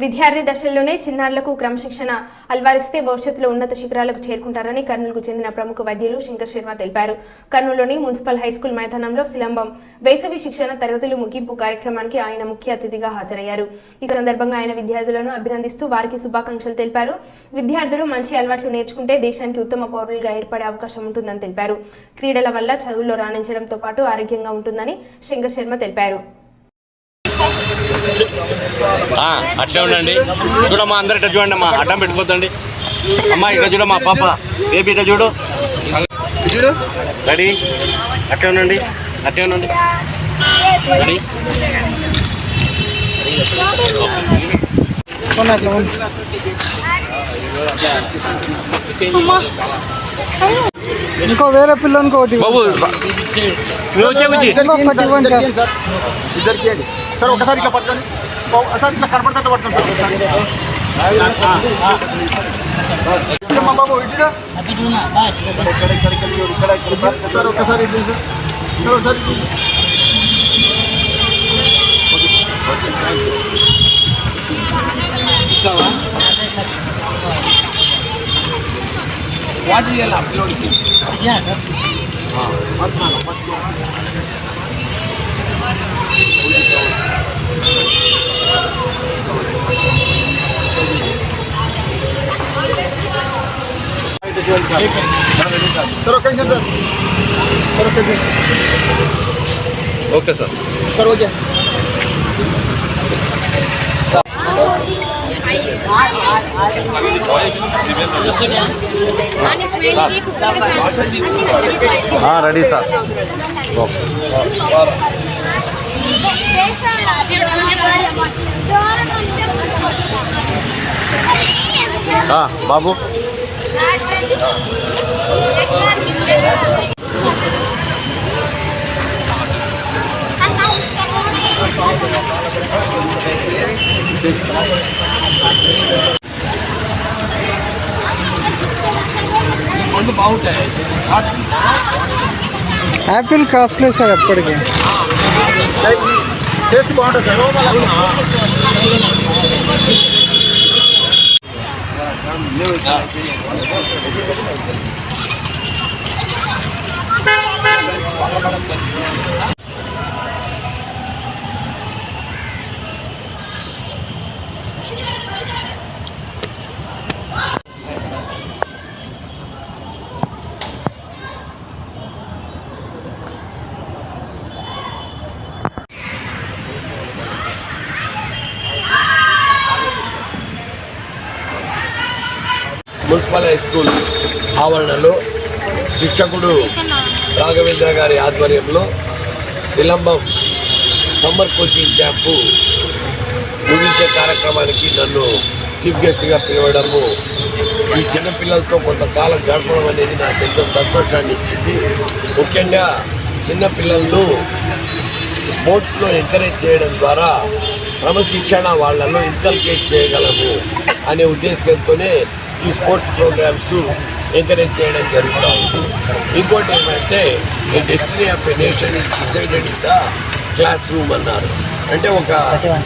విద్యార్థి దశల్లోనే చిన్నారులకు క్రమశిక్షణ అలవరిస్తే భవిష్యత్తులో ఉన్నత శిఖరాలకు చేరుకుంటారని కర్నూలుకు చెందిన ప్రముఖ వైద్యులు శంకర్ శర్మ తెలిపారు. కర్నూలులోని మున్సిపల్ హైస్కూల్ మైదానంలో శిలంబం వేసవి శిక్షణ తరగతులు ముగింపు కార్యక్రమానికి ఆయన ముఖ్య అతిథిగా హాజరయ్యారు. ఈ సందర్భంగా ఆయన విద్యార్థులను అభినందిస్తూ వారికి శుభాకాంక్షలు తెలిపారు. విద్యార్థులు మంచి అలవాట్లు నేర్చుకుంటే దేశానికి ఉత్తమ పౌరులుగా ఏర్పడే అవకాశం ఉంటుందని తెలిపారు. క్రీడల వల్ల చదువుల్లో రాణించడంతో పాటు ఆరోగ్యంగా ఉంటుందని శంకర్ శర్మ తెలిపారు. అట్లే ఉండండి. చూడమ్మా, అందరు ఇట్లా చూడండి అమ్మా, అడ్డం పెట్టుకోద్దండి అమ్మా. ఇట్లా చూడమ్మా పాప, బేబీ ఇట్లా చూడు, రెడీ. అట్లే ఉండండి, అట్లే ఉండండి, రెడీ. ఇంకో వేరే పిల్లలకి ఒకటి ఇద్దరికి సార్. ఒకసారి ఇట్లా పట్టుకొని సార్, ఇట్లా కనపడుతుంటే పట్టుకోండి సార్. బాబు ఇట్లా సార్ ఒకసారి సార్ ఒకసారి వాటి అప్లోడ్కి సార్ ఒక్క నిమిషం సార్. సార్ ఒక్క నిమిషం. Okay sir. Sir okay. Ready sir. బాబు బాగుంటాయి. యాపిల్ కాస్ట్లీ సార్ ఎప్పటికీ. టేస్ట్ బాగుంటుంది సార్. మున్సిపల్ హై స్కూల్ ఆవరణలో శిక్షకుడు రాఘవేంద్ర గారి ఆధ్వర్యంలో శిలంబం సమ్మర్ కోచింగ్ క్యాంపు ముగించే కార్యక్రమానికి నన్ను చీఫ్ గెస్ట్గా పిలవడము, ఈ చిన్నపిల్లలతో కొంతకాలం గడపడం అనేది నాకు ఎంతో సంతోషాన్ని ఇచ్చింది. ముఖ్యంగా చిన్నపిల్లలను స్పోర్ట్స్లో ఎంకరేజ్ చేయడం ద్వారా క్రమశిక్షణ వాళ్ళలో ఇన్కల్కేట్ చేయగలము అనే ఉద్దేశంతోనే ఈ స్పోర్ట్స్ ప్రోగ్రామ్స్ ఎంకరేజ్ చేయడం జరుగుతూ ఉంది. ఇంకోటి ఏమంటే destiny of a nation is decided in the class room అన్నారు. అంటే ఒక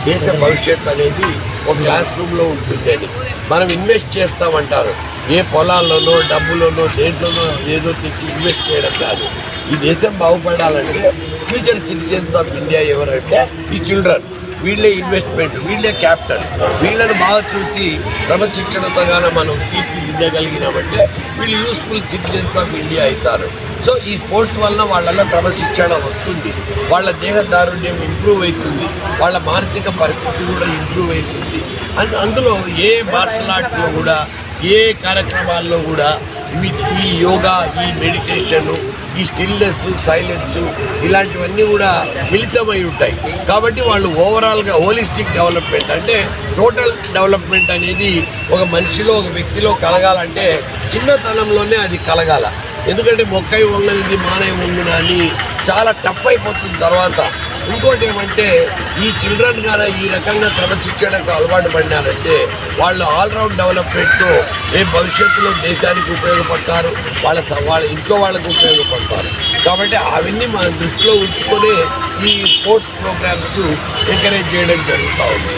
దేశ భవిష్యత్తు అనేది ఒక క్లాస్ రూమ్లో ఉంటుంది అని. మనం ఇన్వెస్ట్ చేస్తామంటారు, ఏ పొలాల్లోనో డబ్బులోనో దేంట్లోనో ఏదో తెచ్చి ఇన్వెస్ట్ చేయడం కాదు. ఈ దేశం బాగుపడాలంటే ఫ్యూచర్ సిటిజన్స్ ఆఫ్ ఇండియా ఎవరంటే ఈ చిల్డ్రన్. వీళ్ళే ఇన్వెస్ట్మెంట్, వీళ్ళే క్యాపిటల్. వీళ్ళని బాగా చూసి క్రమశిక్షణతోగానే మనం తీర్చిదిద్దగలిగినామంటే వీళ్ళు యూస్ఫుల్ సిటిజన్స్ ఆఫ్ ఇండియా అవుతారు. సో ఈ స్పోర్ట్స్ వలన వాళ్ళలో క్రమశిక్షణ వస్తుంది, వాళ్ళ దేహదారుణ్యం ఇంప్రూవ్ అవుతుంది, వాళ్ళ మానసిక పరిస్థితి కూడా ఇంప్రూవ్ అవుతుంది. అందులో ఏ మార్షల్ ఆర్ట్స్లో కూడా, ఏ కార్యక్రమాల్లో కూడా ఈ యోగా, ఈ మెడిటేషను, ఈ స్టిల్నెస్, సైలెన్స్ ఇలాంటివన్నీ కూడా మిళితమై ఉంటాయి. కాబట్టి వాళ్ళు ఓవరాల్గా హోలిస్టిక్ డెవలప్మెంట్ అంటే టోటల్ డెవలప్మెంట్ అనేది ఒక మనిషిలో, ఒక వ్యక్తిలో కలగాలంటే చిన్నతనంలోనే అది కలగాల. ఎందుకంటే మొక్కై వంగనిది మానై వంగున అని చాలా టఫ్ అయిపోతుంది తర్వాత. ఇంకోటి ఏమంటే ఈ చిల్డ్రన్ గానే ఈ రకంగా క్రమశిక్షణకు అలవాటు పడినారంటే వాళ్ళు ఆల్రౌండ్ డెవలప్మెంట్తో రేపు భవిష్యత్తులో దేశానికి ఉపయోగపడతారు, వాళ్ళ ఇంట్లో వాళ్ళకు ఉపయోగపడతారు. కాబట్టి అవన్నీ మన దృష్టిలో ఉంచుకొని ఈ స్పోర్ట్స్ ప్రోగ్రామ్స్ ఎంకరేజ్ చేయడం జరుగుతూ ఉంది.